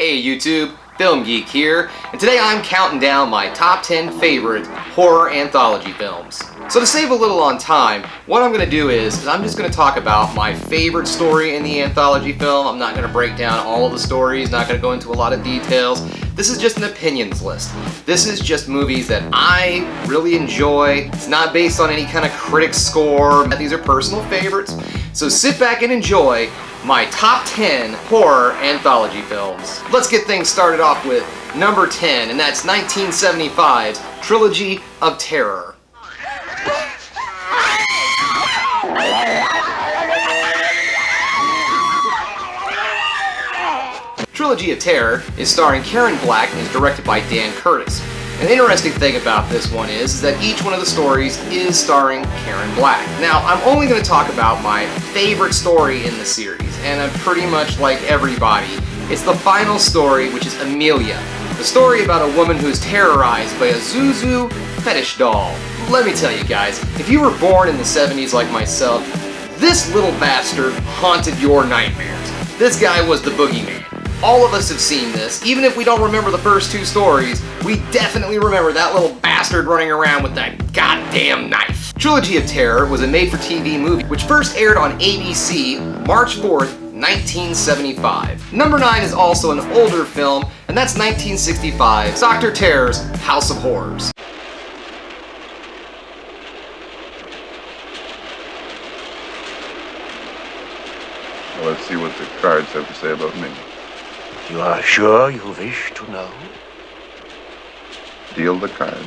Hey YouTube, Film Geek here, and today I'm counting down my top 10 favorite horror anthology films. So to save a little on time, what I'm going to do is I'm just going to talk about my favorite story in the anthology film. I'm not going to break down all of the stories, not going to go into a lot of details. This is just an opinions list. This is just movies that I really enjoy. It's not based on any kind of critic score. These are personal favorites. So sit back and enjoy my top 10 horror anthology films. Let's get things started off with number 10, and that's 1975's Trilogy of Terror. Trilogy of Terror is starring Karen Black and is directed by Dan Curtis. An interesting thing about this one is that each one of the stories is starring Karen Black. Now, I'm only going to talk about my favorite story in the series, and I'm pretty much like everybody. It's the final story, which is Amelia, the story about a woman who is terrorized by a Zuzu fetish doll. Let me tell you guys, if you were born in the 70s like myself, this little bastard haunted your nightmares. This guy was the boogeyman. All of us have seen this. Even if we don't remember the first two stories, we definitely remember that little bastard running around with that goddamn knife. Trilogy of Terror was a made-for-TV movie which first aired on ABC March 4th, 1975. Number 9 is also an older film, and that's 1965's Dr. Terror's House of Horrors. Well, let's see what the cards have to say about me. You are sure you wish to know? Deal the cards.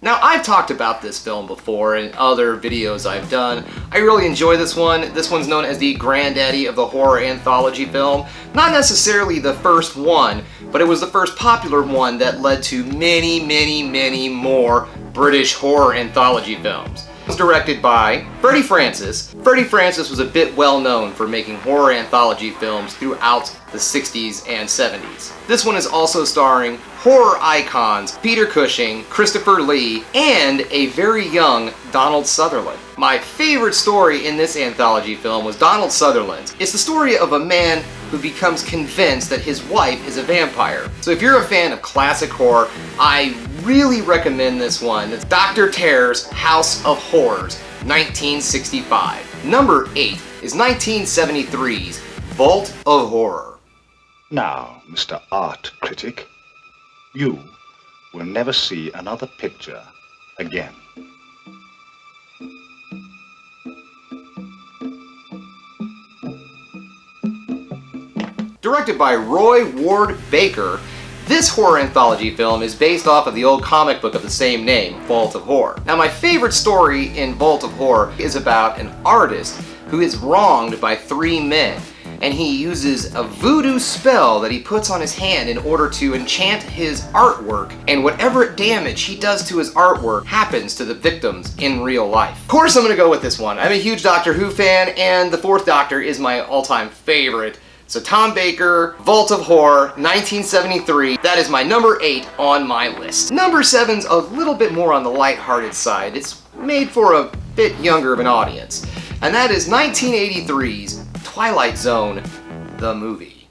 Now, I've talked about this film before in other videos I've done. I really enjoy this one. This one's known as the granddaddy of the horror anthology film. Not necessarily the first one, but it was the first popular one that led to many more British horror anthology films. It was directed by Freddie Francis. Freddie Francis was a bit well known for making horror anthology films throughout the 60s and 70s. This one is also starring horror icons Peter Cushing, Christopher Lee, and a very young Donald Sutherland. My favorite story in this anthology film was Donald Sutherland's. It's the story of a man who becomes convinced that his wife is a vampire. So if you're a fan of classic horror, I really recommend this one. It's Dr. Terror's House of Horrors, 1965. Number 8 is 1973's Vault of Horror. Now, Mr. Art Critic, you will never see another picture again. Directed by Roy Ward Baker, this horror anthology film is based off of the old comic book of the same name, Vault of Horror. Now, my favorite story in Vault of Horror is about an artist who is wronged by 3 men, and he uses a voodoo spell that he puts on his hand in order to enchant his artwork, and whatever damage he does to his artwork happens to the victims in real life. Of course I'm gonna go with this one. I'm a huge Doctor Who fan, and the 4th Doctor is my all-time favorite. So Tom Baker, Vault of Horror, 1973. That is my number 8 on my list. Number 7's a little bit more on the lighthearted side. It's made for a bit younger of an audience. And that is 1983's Twilight Zone, the movie.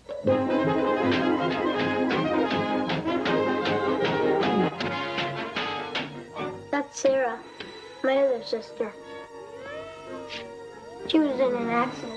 That's Sarah, my other sister. She was in an accident.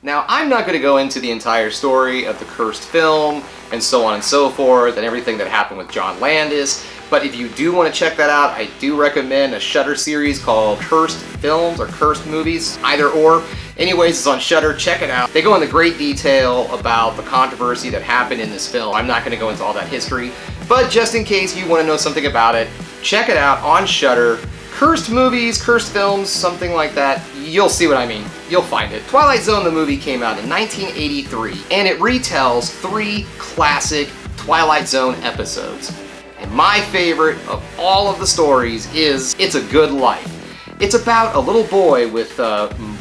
Now, I'm not going to go into the entire story of the cursed film and so on and so forth and everything that happened with John Landis, but if you do want to check that out, I do recommend a Shudder series called Cursed Films or Cursed Movies, either or. Anyways, it's on Shudder, check it out. They go into great detail about the controversy that happened in this film. I'm not going to go into all that history, but just in case you want to know something about it, check it out on Shudder. Cursed movies, cursed films, something like that. You'll see what I mean. You'll find it. Twilight Zone, the movie, came out in 1983, and it retells 3 classic Twilight Zone episodes. And my favorite of all of the stories is It's a Good Life. It's about a little boy with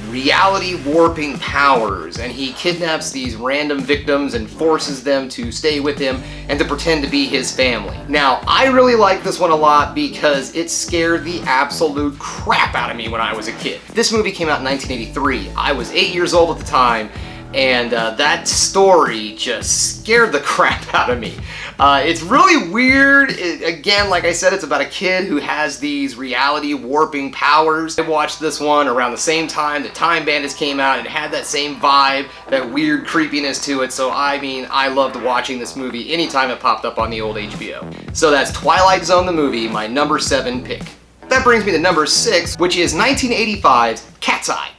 reality warping powers, and he kidnaps these random victims and forces them to stay with him and to pretend to be his family. Now, I really like this one a lot because it scared the absolute crap out of me when I was a kid. This movie came out in 1983. I was 8 years old at the time, and that story just scared the crap out of me. It's really weird. Again, like I said, it's about a kid who has these reality warping powers. I watched this one around the same time that Time Bandits came out and it had that same vibe, that weird creepiness to it. So I mean, I loved watching this movie anytime it popped up on the old HBO. So that's Twilight Zone the movie, my number 7 pick. That brings me to number 6, which is 1985's Cat's Eye.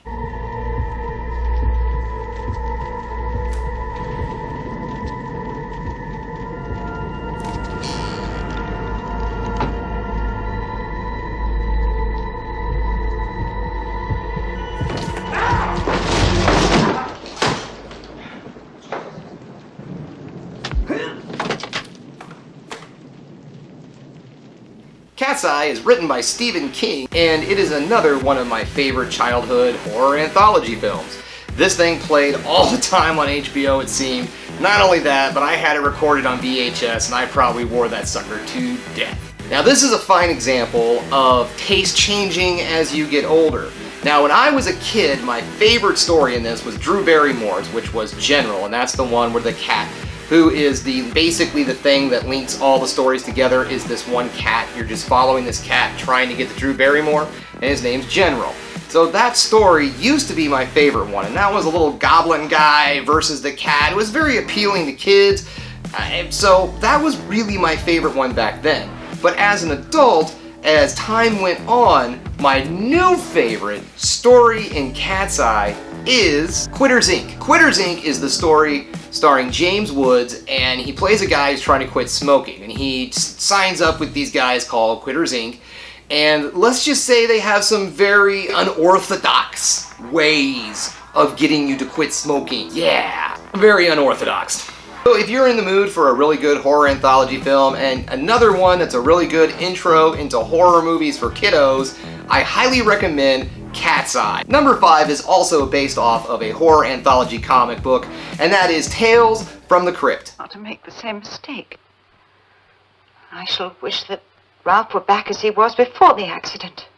Cat's Eye is written by Stephen King, and it is another one of my favorite childhood horror anthology films. This thing played all the time on HBO, it seemed. Not only that, but I had it recorded on VHS, and I probably wore that sucker to death. Now, this is a fine example of taste changing as you get older. Now, when I was a kid, my favorite story in this was Drew Barrymore's, which was General, and that's the one where the cat, who is basically the thing that links all the stories together, is this one cat. You're just following this cat trying to get to Drew Barrymore, and his name's General. So that story used to be my favorite one, and that was a little goblin guy versus the cat. It was very appealing to kids, so that was really my favorite one back then. But as an adult, as time went on, my new favorite story in Cat's Eye is Quitters Inc. Quitters Inc. is the story starring James Woods, and he plays a guy who's trying to quit smoking, and he signs up with these guys called Quitters Inc. And let's just say they have some very unorthodox ways of getting you to quit smoking. Yeah, very unorthodox. So if you're in the mood for a really good horror anthology film and another one that's a really good intro into horror movies for kiddos, I highly recommend Cat's Eye. Number 5 is also based off of a horror anthology comic book, and that is Tales from the Crypt. Not to make the same mistake. I shall wish that Ralph were back as he was before the accident.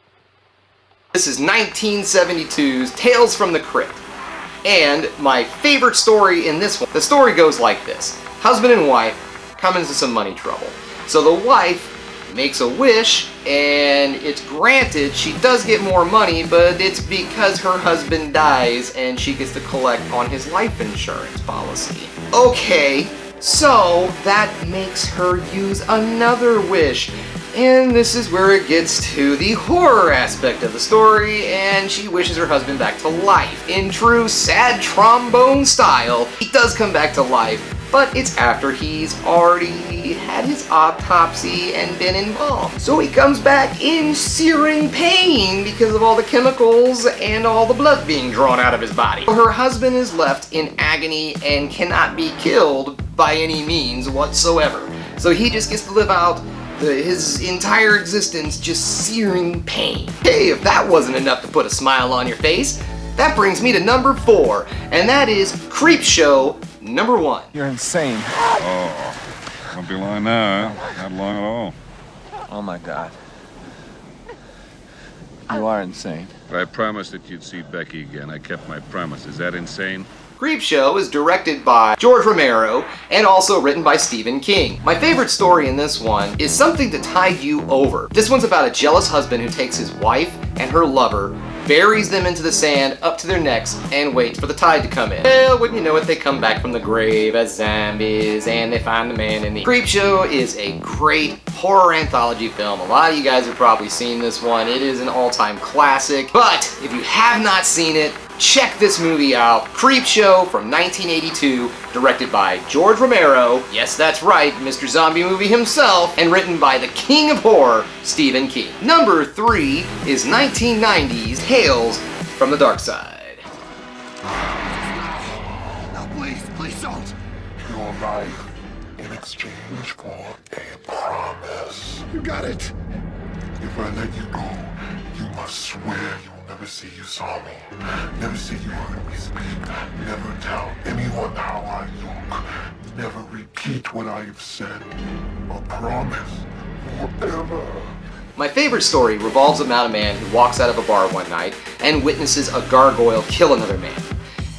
This is 1972's Tales from the Crypt. And my favorite story in this one, the story goes like this. Husband and wife come into some money trouble. So the wife makes a wish, and it's granted. She does get more money, but it's because her husband dies and she gets to collect on his life insurance policy. Okay, so that makes her use another wish. And this is where it gets to the horror aspect of the story, and she wishes her husband back to life. In true sad trombone style, he does come back to life, but it's after he's already had his autopsy and been embalmed. So he comes back in searing pain because of all the chemicals and all the blood being drawn out of his body. Her husband is left in agony and cannot be killed by any means whatsoever. So he just gets to live out his entire existence just searing pain. Hey, if that wasn't enough to put a smile on your face, that brings me to number 4, and that is Creepshow number 1. You're insane. Oh, don't be lying now, huh? Not long at all. Oh my God. You are insane. But I promised that you'd see Becky again. I kept my promise. Is that insane? Creepshow is directed by George Romero and also written by Stephen King. My favorite story in this one is something to tide you over. This one's about a jealous husband who takes his wife and her lover, buries them into the sand up to their necks, and waits for the tide to come in. Well, wouldn't you know it, they come back from the grave as zombies, and they find the man in the... Creepshow is a great horror anthology film. A lot of you guys have probably seen this one. It is an all-time classic. But if you have not seen it, check this movie out. Creepshow from 1982, directed by George Romero. Yes, that's right, Mr. Zombie Movie himself, and written by the king of horror, Stephen King. Number 3 is 1990's Tales from the Darkside. No, please don't. Your life in exchange for a promise. You got it. If I let you go, you must swear you'll never say you saw me. Never say you heard me speak. Never tell anyone how I look. Never repeat what I have said. A promise forever. My favorite story revolves about a man who walks out of a bar one night and witnesses a gargoyle kill another man.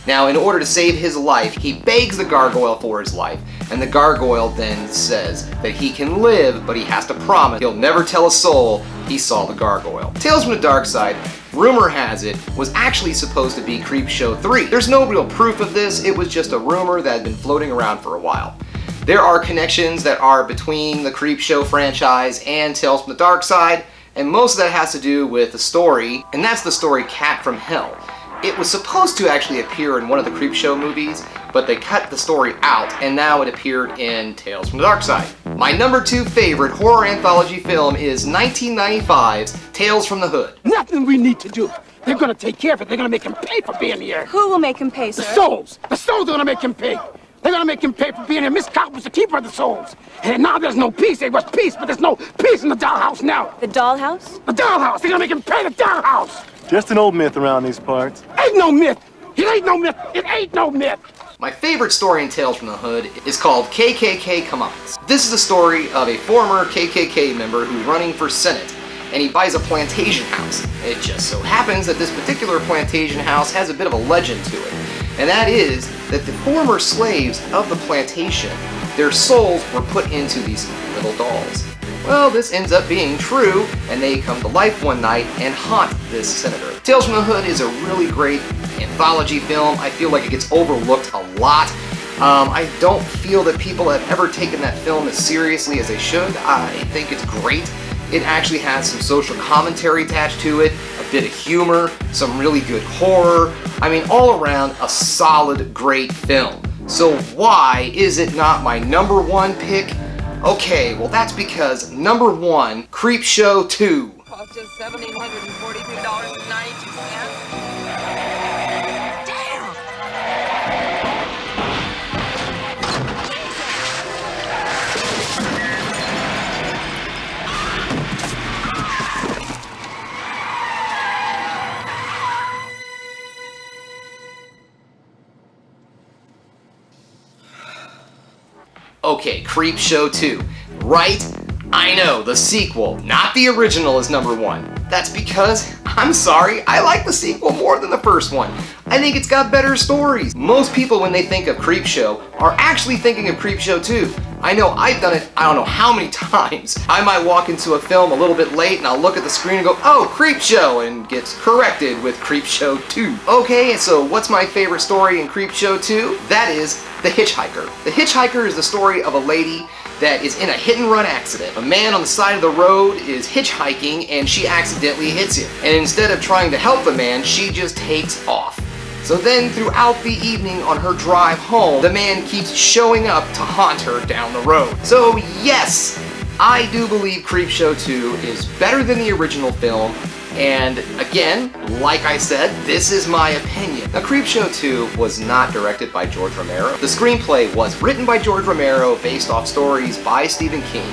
Now, in order to save his life, he begs the gargoyle for his life, and the gargoyle then says that he can live, but he has to promise he'll never tell a soul he saw the gargoyle. Tales from the Darkside, rumor has it, was actually supposed to be Creepshow 3. There's no real proof of this, it was just a rumor that had been floating around for a while. There are connections that are between the Creepshow franchise and Tales from the Darkside, and most of that has to do with the story, and that's the story Cat from Hell. It was supposed to actually appear in one of the Creepshow movies, but they cut the story out, and now it appeared in Tales from the Darkside. My number 2 favorite horror anthology film is 1995's Tales from the Hood. Nothing we need to do. They're gonna take care of it. They're gonna make him pay for being here. Who will make him pay, sir? The souls. The souls are gonna make him pay. They're gonna make him pay for being here. Miss Cobb was the keeper of the souls. And now there's no peace. There was peace, but there's no peace in the dollhouse now. The dollhouse? The dollhouse. They're gonna make him pay the dollhouse. Just an old myth around these parts. Ain't no myth. It ain't no myth. It ain't no myth. My favorite story in Tales from the Hood is called KKK Comeuppance. This is the story of a former KKK member who's running for Senate, and he buys a plantation house. It just so happens that this particular plantation house has a bit of a legend to it, and that is that the former slaves of the plantation, their souls were put into these little dolls. Well, this ends up being true, and they come to life one night and haunt this senator. Tales from the Hood is a really great anthology film. I feel like it gets overlooked a lot. I don't feel that people have ever taken that film as seriously as they should. I think it's great. It actually has some social commentary attached to it, a bit of humor, some really good horror. I mean, all around, a solid, great film. So why is it not my number 1 pick? Okay, well that's because number 1, Creepshow 2. Cost us $1,742.92. Damn! Okay, Creepshow 2. Right? I know, the sequel, not the original, is number 1. That's because, I'm sorry, I like the sequel more than the first one. I think it's got better stories. Most people, when they think of Creepshow, are actually thinking of Creepshow 2. I know I've done it I don't know how many times. I might walk into a film a little bit late and I'll look at the screen and go, oh, Creepshow, and gets corrected with Creepshow 2. Okay, so what's my favorite story in Creepshow 2? That is The Hitchhiker. The Hitchhiker is the story of a lady that is in a hit-and-run accident. A man on the side of the road is hitchhiking and she accidentally hits him. And instead of trying to help the man, she just takes off. So then throughout the evening on her drive home, the man keeps showing up to haunt her down the road. So yes, I do believe Creepshow 2 is better than the original film. And again, like I said, this is my opinion. Now, Creepshow 2 was not directed by George Romero. The screenplay was written by George Romero based off stories by Stephen King.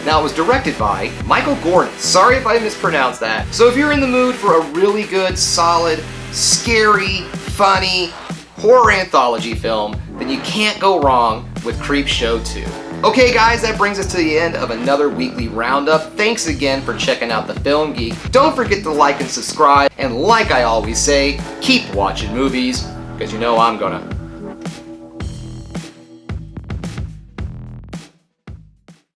Now, it was directed by Michael Gordon. Sorry if I mispronounced that. So if you're in the mood for a really good, solid, scary, funny horror anthology film, then you can't go wrong with Creepshow 2. Okay guys, that brings us to the end of another weekly roundup. Thanks again for checking out The Film Geek. Don't forget to like and subscribe, and like I always say, keep watching movies, because you know I'm gonna.